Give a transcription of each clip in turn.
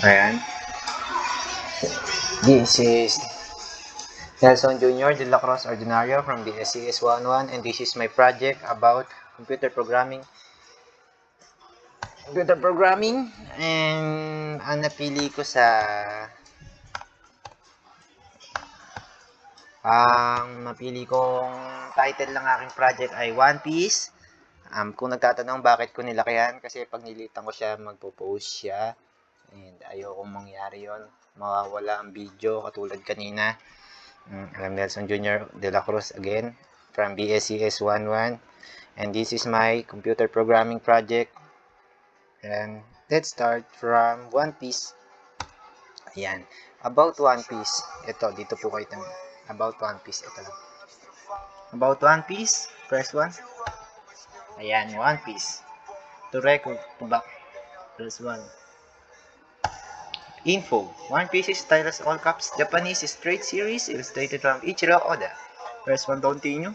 Ayan. This is Nelson Jr. de la Cruz Ordinario from the SCS 11 and this is my project about computer programming. And ang napili ko ang napili kong title ng aking project ay One Piece. Kung nagtatanong bakit ko nilakihan, kasi pag nilitan ko siya, magpo-post siya. And ayokong mangyari yon, mawawala ang video katulad kanina. I'm Nelson Jr. de la Cruz again from BSCS 11 and this is my computer programming project. And let's start from One Piece. Ayan. About One Piece. Ito, dito po kayo tanong. About One Piece. Ito lang. About One Piece. Press 1. Ayan, One Piece. To record, to back. Press 1. Info. One Piece is stylus all caps Japanese straight series illustrated from Ichiro Oda. Press 1 to continue.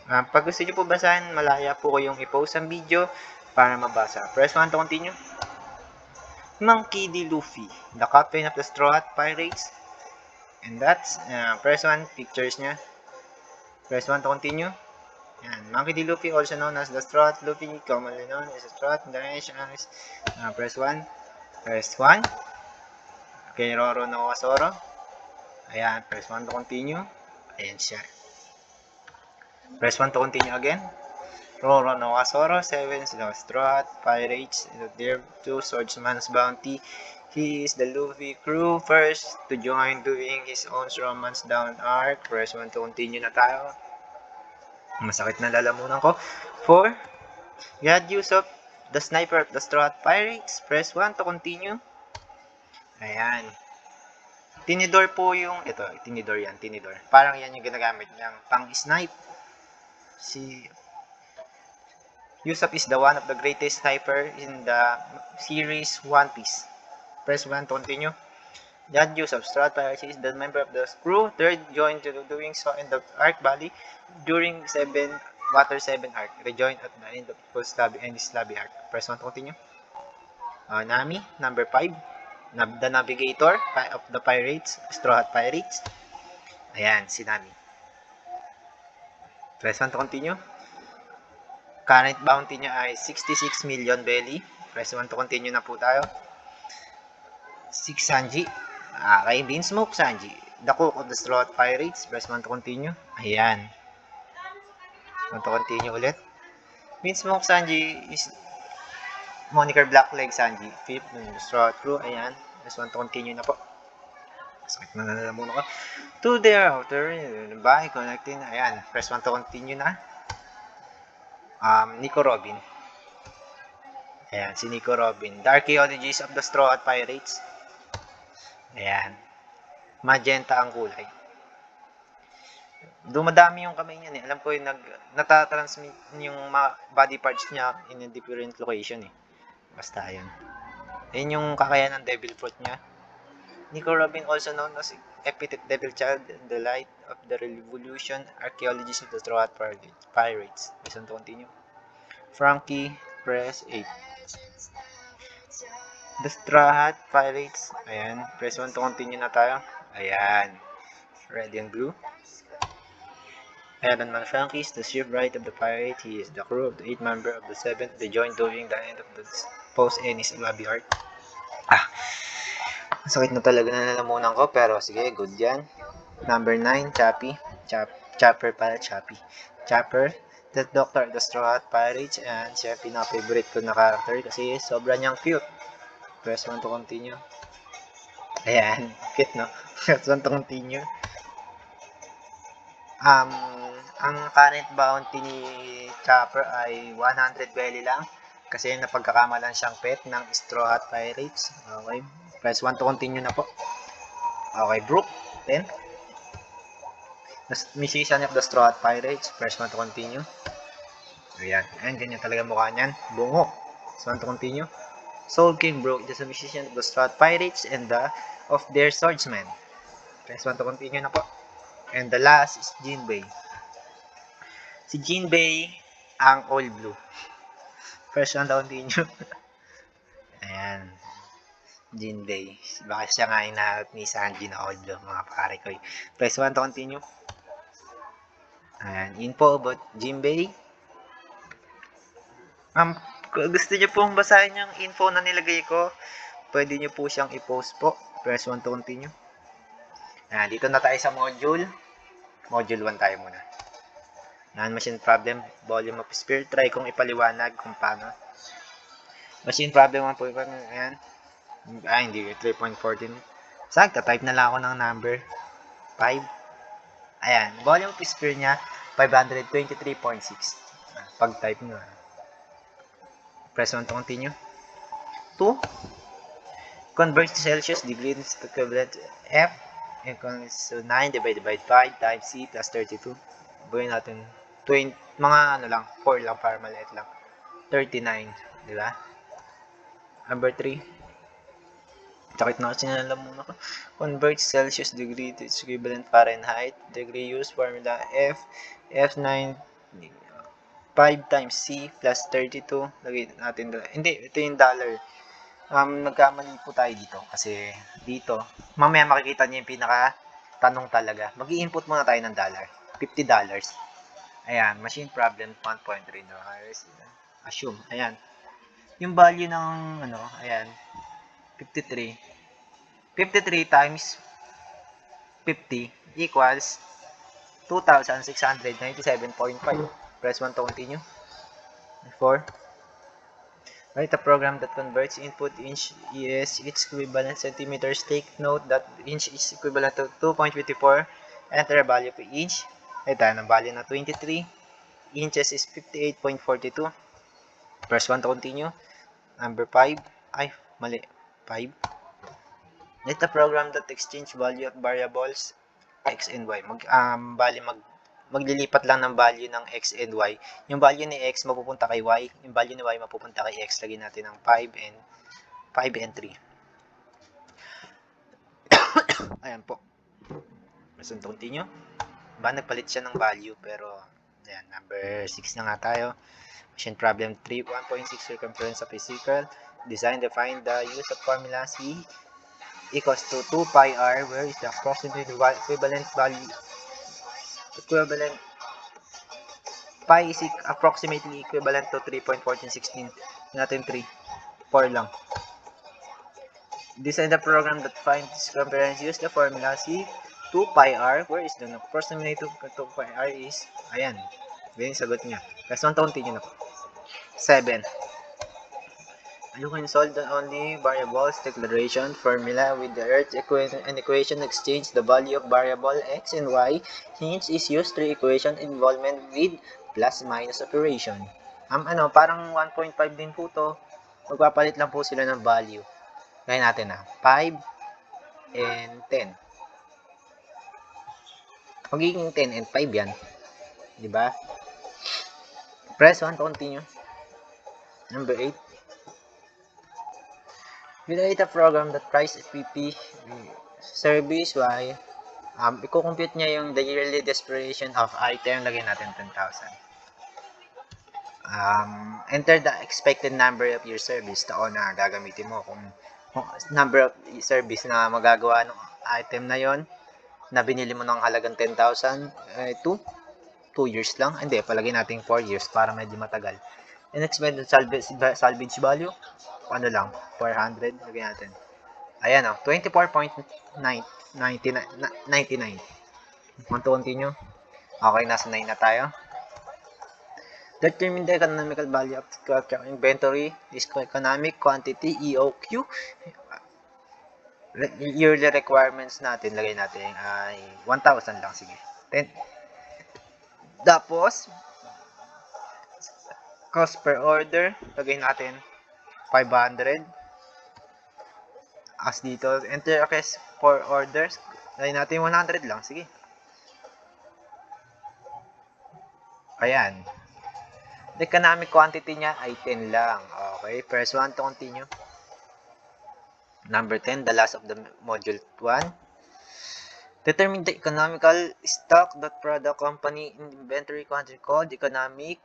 Pag gusto nyo po basahin, malaya po kayong i-post ang video para mabasa. Press 1 to continue. Monkey D. Luffy, the captain of the Straw Hat Pirates. And that's, press 1, pictures niya. Press 1 to continue. Yan. Monkey D. Luffy, also known as the Straw Hat Luffy, commonly known as the Straw Hat Generation. Press 1. Press 1. Okay, Roro no Wasoro. Ayan, press 1 to continue. Ayan siya. Press 1 to continue again. Roro no Wasoro, 7 Straw Hat Pirates, their 2 Swordsman's Bounty. He is the Luffy crew first to join doing his own romance down arc. Press 1 to continue na tayo. Masakit na lalamunan ko. 4. God Usopp, the sniper of the Straw Hat Pirates. Press 1 to continue. Ayan. Tinidor po yung, ito, tinidor yan, tinidor. Parang yan yung ginagamit niyang pang-snipe. Si Usopp is the one of the greatest sniper in the series One Piece. Press 1 to continue. God Usopp, Straw Hat Pirates, is the member of the crew, third joined to doing so in the Arc Valley during Water 7 arc, rejoined at the end of Post Lobby and his Lobby arc. Press 1 to continue. Nami, number 5, the Navigator of the Pirates, Straw Hat Pirates. Ayan, si Nami. Press 1 to continue. Current bounty niya ay 66 million belly. Press 1 to continue na po tayo. 6 Sanji. Kay Beansmoke Sanji, the cook of the Straw Hat Pirates. Press 1 to continue. Ayan. 1 to continue ulit. Beansmoke Sanji is moniker Blackleg Sanji, 5th ng Straw Hat crew. Ayan. Press 1 to continue na po. Sakit na nalamunan ko. To their outer, by connecting. Ayan. Press 1 to continue na. Nico Robin. Ayan, si Nico Robin. The Archaeologies of the Straw Hat Pirates. Ayan. Magenta ang kulay. Dumadami yung kamay niya. Alam ko yung natatransmit yung body parts niya in a different location eh. Basta ayun. Ayun yung kakayahan ng Devil Fruit niya. Nico Robin, also known as epithet Devil Child, the light of the revolution, archaeologists of the Straw Hat Pirates. Listen to continue. Frankie, press 8. The Straw Hat Pirates. Ayan. Press 1 to continue na tayo. Ayan. Red and blue. Iron Man Frankie is the ship right of the pirate. He is the crew of the 8th member of the 7th. They joined during the end of the post-Ennis Lobby arc. Sakit na talaga na nalamunan ko. Pero sige, good yan. Number 9, Chappy. Chopper pala, Chappy. Chopper, the Doctor of the Straw Hat Pirates. And siya pinaka-favorite ko na character kasi sobrang niyang cute. Press 1 to continue. Ayan, cute no? Press 1 to continue. Ang current bounty ni Chopper ay 100 belly lang kasi napagkakamalan siyang pet ng Straw Hat Pirates. Okay, press 1 to continue na po. Okay, Brook, then musician of the Straw Hat Pirates. Press 1 to continue. Ayan, and ganyan talaga mukha niyan. Bungo. Press 1 to continue. Soul King Brook is a musician of the Straw Hat Pirates and of their swordsmen. Press 1 to continue na po. And the last is Jinbei. Si Jinbei ang all blue. Press 1 to continue. Ayan. Jinbei. Baka siya nga hinahanap ni Sanji na audio, mga pare ko. Press 1 to continue. Ayan, info about Jinbei. Kung gusto niyo pong basahin yung info na nilagay ko, pwede niyo po siyang i-post po. Press 1 to continue. Ayan, dito na tayo sa module. Module 1 tayo muna. Non-machine problem, volume of sphere. Try kong ipaliwanag kung paano. Machine problem 1 po. Ayan. Hindi. 3.14. Sakta, type na lang ako ng number. 5. Ayan. Volume of sphere niya, 523.6. Pag-type nyo. Press 1 to continue. 2. Convert to Celsius, degrees equivalent to F. Equals to 9 divided by 5 times C plus 32. Buhay natin 20, mga ano lang, 4 lang para maliit lang. 39, di ba? Number 3. Sakit na kasi nalalamunan ko. Convert Celsius degree to equivalent Fahrenheit. Degree use formula F. F9 5 times C plus 32. Lagay natin doon. Hindi, ito yung dollar. Nagkamali po tayo dito. Kasi dito, mamaya makikita niyo yung pinaka tanong talaga. Mag-i-input muna tayo ng dollar. $50. Ayan, machine problem 1.3 dollars. Assume, ayan. Yung value ng, ayan, 53. 53 times 50 equals 2,697.5. Press 1 to continue. 4. Write a program that converts input inch is its equivalent centimeters. Take note that inch is equivalent to 2.54. Enter a value for inch. Ay tayo ng value na 23. Inches is 58.42. Press 1 to continue. Number 5. Ay, mali. 5. Write a program that exchange value of variables x and y. Maglilipat lang ng value ng x and y. Yung value ni x mapupunta kay y, yung value ni y mapupunta kay x. Lagyan natin ng 5 and 3. Ayan po. Press 1 to continue. Nagpalit siya ng value pero ayan, number 6 na nga tayo. Machine problem 3, 1.6 circumference of a circle. Design, define the use of formula C equals to 2 pi r, where is the approximate equivalent value. Pi is approximately equivalent to 3.1416. Natin 3. 4 lang. Design the program that finds circumference. Use the formula C 2 pi r, where is the approximate to 2 pi r is, ayan. Yan yung sagot niya. Press 1 to continue na po. 7. You can solve the only variables declaration formula with the earth equation exchange the value of variable x and y. Hence is used to equation involvement with plus minus operation. Parang 1.5 din po to. Magpapalit lang po sila ng value. Gaya natin 5 and 10. Magiging 10 and 5 yan. Diba? Press 1 to continue. Number 8. Create a program that price PP service y. I-compute niya yung the yearly desperation of item. Lagyan natin 10,000. Enter the expected number of your service. Taon na gagamitin mo. Kung number of service na magagawa ng item na yon na binili mo ng halagang 10,000 2 years lang. Hindi, palagay natin 4 years para medyo matagal. And expected salvage value, 400. Lagyan natin. Ayan 24.99. Want to continue? Okay, nasa 9 na tayo. Determine the economical value of inventory is economic quantity, EOQ. Yearly requirements natin, lagay natin ay 1,000 lang, sige. Tapos, cost per order, lagay natin 500. As dito, enter request for orders, lagay natin 100 lang, sige. Ayan. The economic quantity niya ay 10 lang. Okay, press 1 to continue. Number 10, the last of the module 1. Determine the economical stock that product company inventory quantity called economic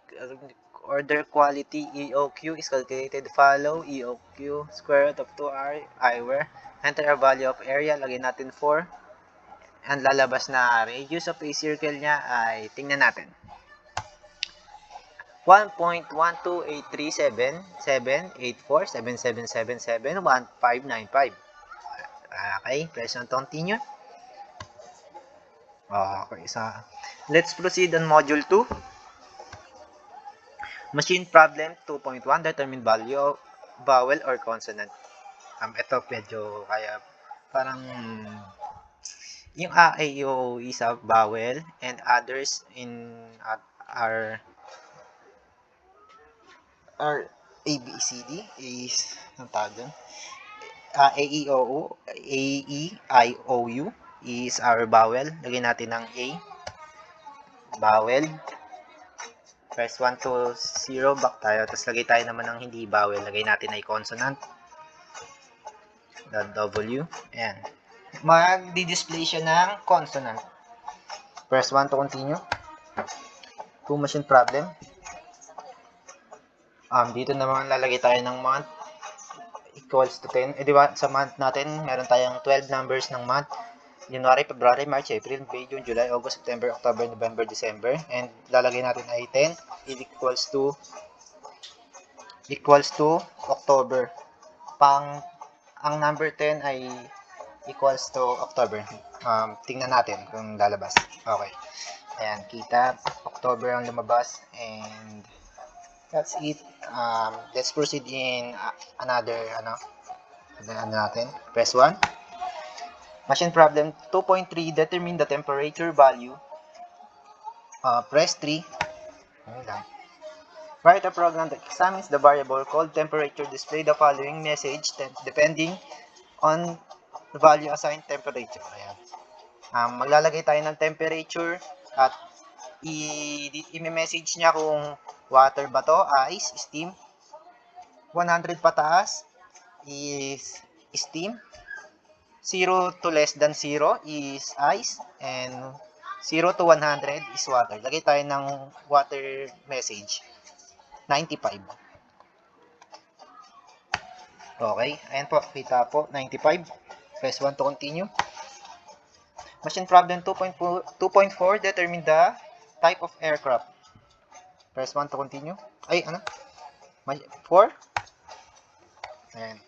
order quality EOQ is calculated. Follow EOQ square root of 2R where enter a value of area, lagay natin 4. Ang lalabas na radius of a circle niya ay tingnan natin. 1.12837.784.7777.1595. Okay, press on continue. Okay, let's proceed on module 2. Machine problem 2.1, determine value of vowel or consonant. Ito medyo kaya parang yung A, A, E, O, is a vowel and others in are A, B, C, D is ang tawag dun? A, E, O, A, E, I, O, U is our vowel. Lagyan natin ng A. Vowel. Press 1 to 0, back tayo. Tapos lagay tayo naman ng hindi vowel. Lagay natin ay consonant. W. Ayan. Mag-display siya ng consonant. Press 1 to continue. To machine problem. Dito naman lalagay tayo ng month equals to 10. Di ba, sa month natin, meron tayong 12 numbers ng month. January, February, March, April, May, June, July, August, September, October, November, December. And lalagay natin ay 10 equals to October. Ang number 10 ay equals to October. Tingnan natin kung lalabas. Okay. Ayan, kita. October ang lumabas. And that's it. Let's proceed in another natin. Press 1. Machine problem 2.3, determine the temperature value. Press 3. Write a program that examines the variable called temperature. Display the following message depending on the value assigned temperature. Ayan. Maglalagay tayo ng temperature at i-message niya kung water ba to, ice, steam. 100 pataas is steam. 0 to less than 0 is ice. And 0 to 100 is water. Lagay tayo ng water message. 95. Okay. Ayan po. Kita po. 95. Press 1 to continue. Machine problem 2.4. Determine the type of aircraft. Press 1 to continue. 4. Ayan.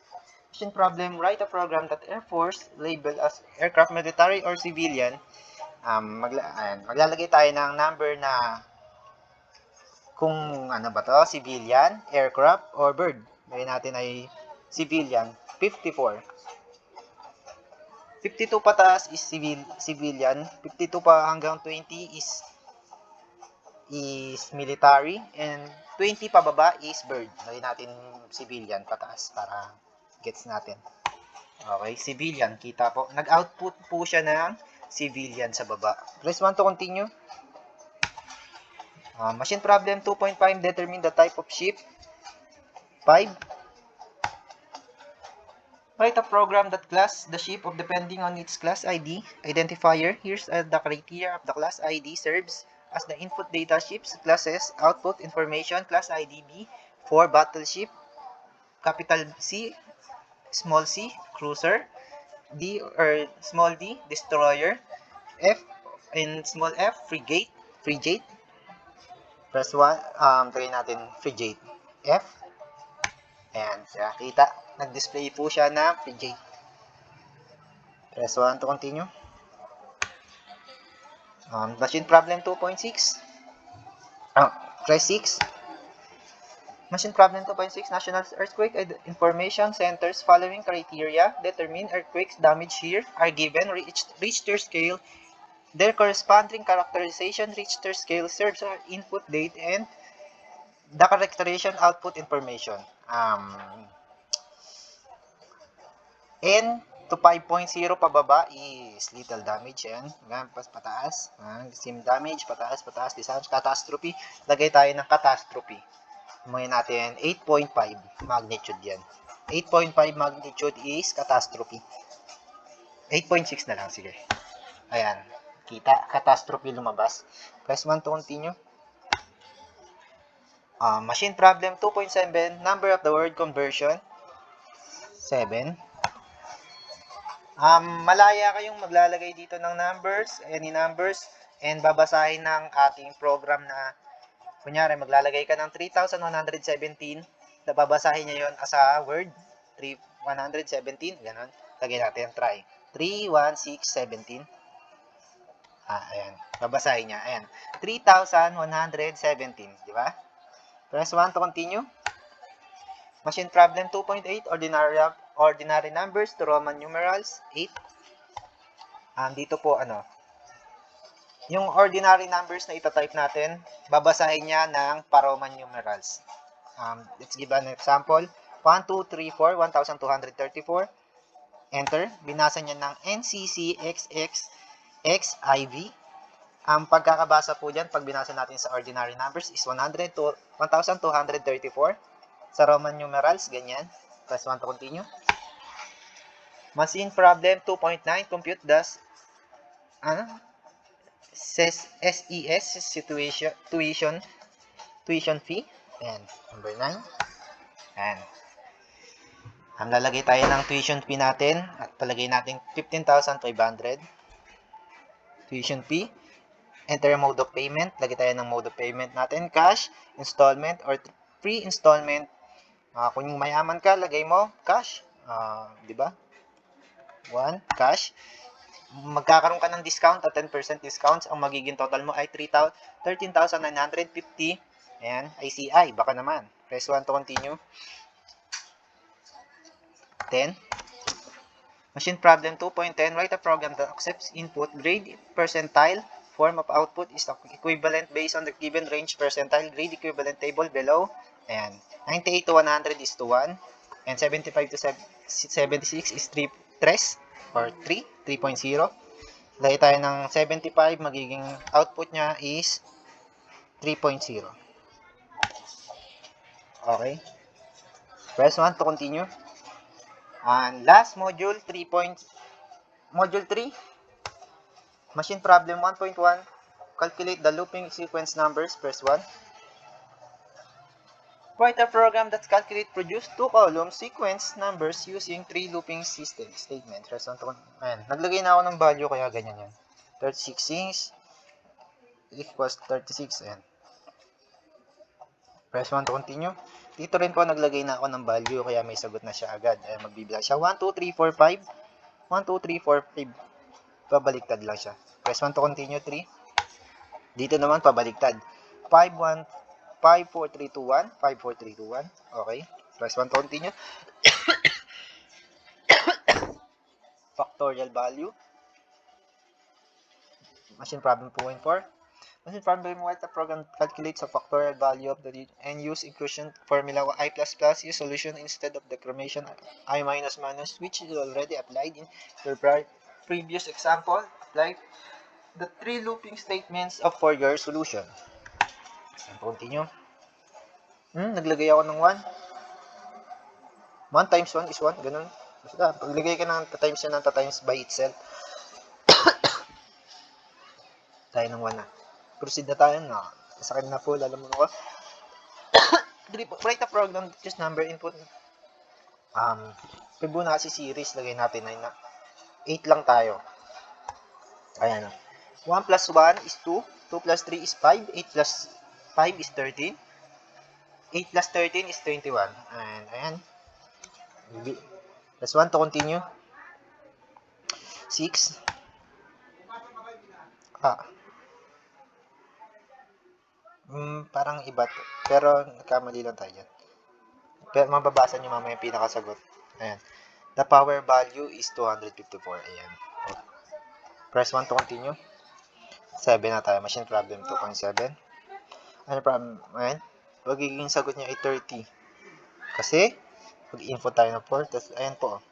Machine problem, write a program that Air Force label as aircraft, military, or civilian. Maglalagay tayo ng number na kung ano ba to, civilian, aircraft, or bird. Lagay natin ay civilian, 54. 52 pataas is civilian, 52 pa hanggang 20 is military, and 20 pababa is bird. Lagay natin civilian pataas para gets natin. Okay, civilian. Kita po. Nag-output po siya ng civilian sa baba. Press 1 to continue. Machine problem 2.5. Determine the type of ship. 5. Write a program that class the ship of depending on its class ID. Identifier. Here's the criteria of the class ID serves as the input data ships, classes, output information, class ID B. 4. Battleship. Capital C. Small c, cruiser. D or small d, destroyer. F and small f, frigate. Press 1, try natin frigate. F. Ayan, kita. Nag-display po siya na frigate. Press 1 to continue. Machine problem 2.6. Press 6. Machine problem 2.6, National Earthquake Information Centers following criteria. Determine earthquakes damage here are given. Richter scale. Their corresponding characterization Richter scale serves our input date and the characterization output information. N to 5.0 pababa is little damage. Yan. Pataas. Sim damage, pataas, disaster, catastrophe. Lagay tayo ng catastrophe. Ngayon natin 8.5 magnitude yan. 8.5 magnitude is catastrophe. 8.6 na lang, sige. Ayan, kita, catastrophe lumabas. Press 1 to continue. Machine problem 2.7, number of the word conversion, 7. Malaya kayong maglalagay dito ng numbers, any numbers, and babasahin ng ating program na, kunyari, maglalagay ka ng 3,117, babasahin niya yon as a word, 3,117, ganun. Lagay natin, try. 3,1,6,17. Ayan. Babasahin niya. Ayan. 3,117, di ba? Press 1 to continue. Machine problem 2.8, ordinary numbers to Roman numerals, 8. Dito po, yung ordinary numbers na itatype natin, babasahin niya ng pa-Roman numerals. Let's give an example. 1, 2, 3, 4, 1,234. Enter. Binasa niya ng NCCXXXIV. Ang pagkakabasa po dyan, pag binasa natin sa ordinary numbers, is 1,234. Sa Roman numerals, ganyan. Press 1 to continue. Machine problem 2.9, compute the SES tuition fee. And number 9. And lalagay tayo ng tuition fee natin at palagay natin 15,500. Tuition fee. Enter mode of payment. Lagay tayo ng mode of payment natin. Cash, installment, or pre-installment. Kung mayaman ka, lagay mo cash. Di ba? 1, cash. Magkakaroon ka ng discount at 10% discounts. Ang magiging total mo ay 13,950. Ayan, ICI. Baka naman. Press 1 to continue. 10. Machine problem 2.10. Write a program that accepts input, grade, percentile, form of output is equivalent based on the given range, percentile, grade equivalent table below. Ayan. 98 to 100 is to 1. And 75 to 76 is 3 or 3.0. Lagay tayo ng 75, magiging output niya is 3.0. Okay. Press 1 to continue. And last module, module 3, machine problem 1.1, calculate the looping sequence numbers. Press 1. Write a program that produce 2-column sequence numbers using 3 looping system statement. Press 1 to, ayan, naglagay na ako ng value kaya ganyan yan. 36 equals 36. Ayan. Press 1 to continue. Dito rin po naglagay na ako ng value kaya may sagot na siya agad. Ayan, magbibilang siya 1, 2, 3, 4, 5. 1, 2, 3, 4, 5. Pabaliktad lang siya. Press 1 to continue. 3. Dito naman pabaliktad. 5, 1, 5, 4, 3, 2, 1. 5, 4, 3, 2, 1. Okay. Press 1 to continue. Factorial value. Machine problem 2.4. Machine problem write a program calculates the factorial value of the and use inclusion formula I++. Use solution instead of declamation I minus minus, which is already applied in your previous example. Apply the 3 looping statements for your solution. Continue. Naglagay ako ng 1. 1 times 1 is 1. Ganun. Basta, paglagay ka ng times yan, times by itself. Tayo ng 1 na. Proceed na tayo na. Sa akin na po, alam mo ko. Write a program, choose number, input. Fibonacci series, lagay natin 9 na. 8 lang tayo. Ayan. 1 plus 1 is 2. 2 plus 3 is 5. 8 plus 5 is 13. 8 plus 13 is 21. And ayan. Plus 1 to continue. 6. Parang iba to. Pero nagkamali lang tayo dyan. Pero mababasa nyo mamaya yung pinakasagot. Ayan. The power value is 254. Ayan. Press 1 to continue. 7 na tayo. Machine problem 2.7. Ano problem? Ayan. Magiging sagot niya ay 30. Kasi, mag-input tayo ng 4. Tapos, ayan po.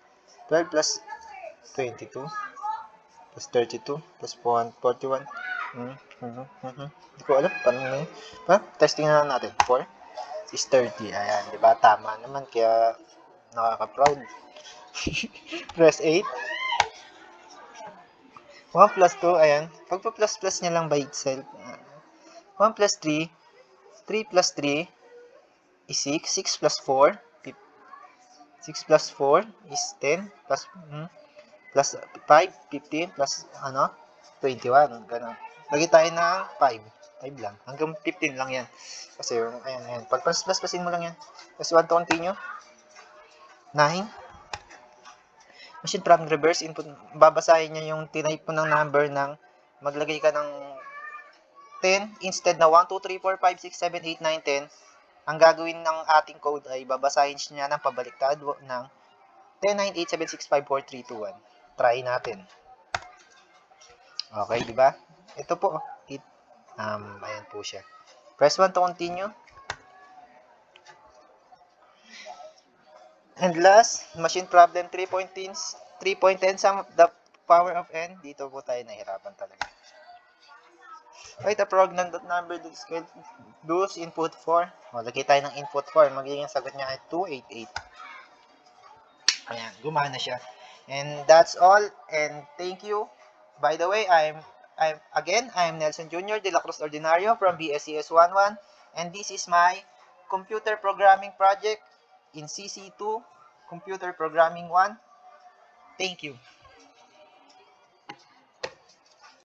12 plus 22. Plus 32. Plus 41. Hindi ko alam. Paano na yun? Testing na lang natin. 4 is 30. Ayan. Diba? Tama naman. Kaya, nakaka-proud. Press 8. 1 plus 2. Ayan. Pag pa plus niya lang by itself. 1 plus 3. 3 plus 3. is 6. 6 plus 4. 6 plus 4 is 10. Plus 5, 15. Plus, 21. Ganun. Lagi tayo ng 5. 5 lang. Hanggang 15 lang yan. Kasi, ayan. Pag plus-plusin mo lang yan. Kasi 1 to continue. 9. Machine problem reverse input. Babasahin niya yung tinype mo ng number ng maglagay ka ng 10 instead na 1, 2, 3, 4, 5, 6, 7, 8, 9, 10. Ang gagawin ng ating code ay babasahin niya ng pabaliktad ng 10, 9, 8, 7, 6, 5, 4, 3, 2, 1. Try natin. Okay, di ba? Ito po. Ayan po siya. Press 1 to continue. And last, machine problem 3.10 sum of the power of n. Dito po tayo nahirapan talaga. Wait, a program number that is do's input 4. Lagay tayo ng input 4. Magiging sagot niya ay 288. Ayan, gumana siya. And that's all. And thank you. By the way, I'm Nelson Jr. de la Cruz Ordinario from BSCS 11. And this is my computer programming project in CC2 Computer Programming 1. Thank you.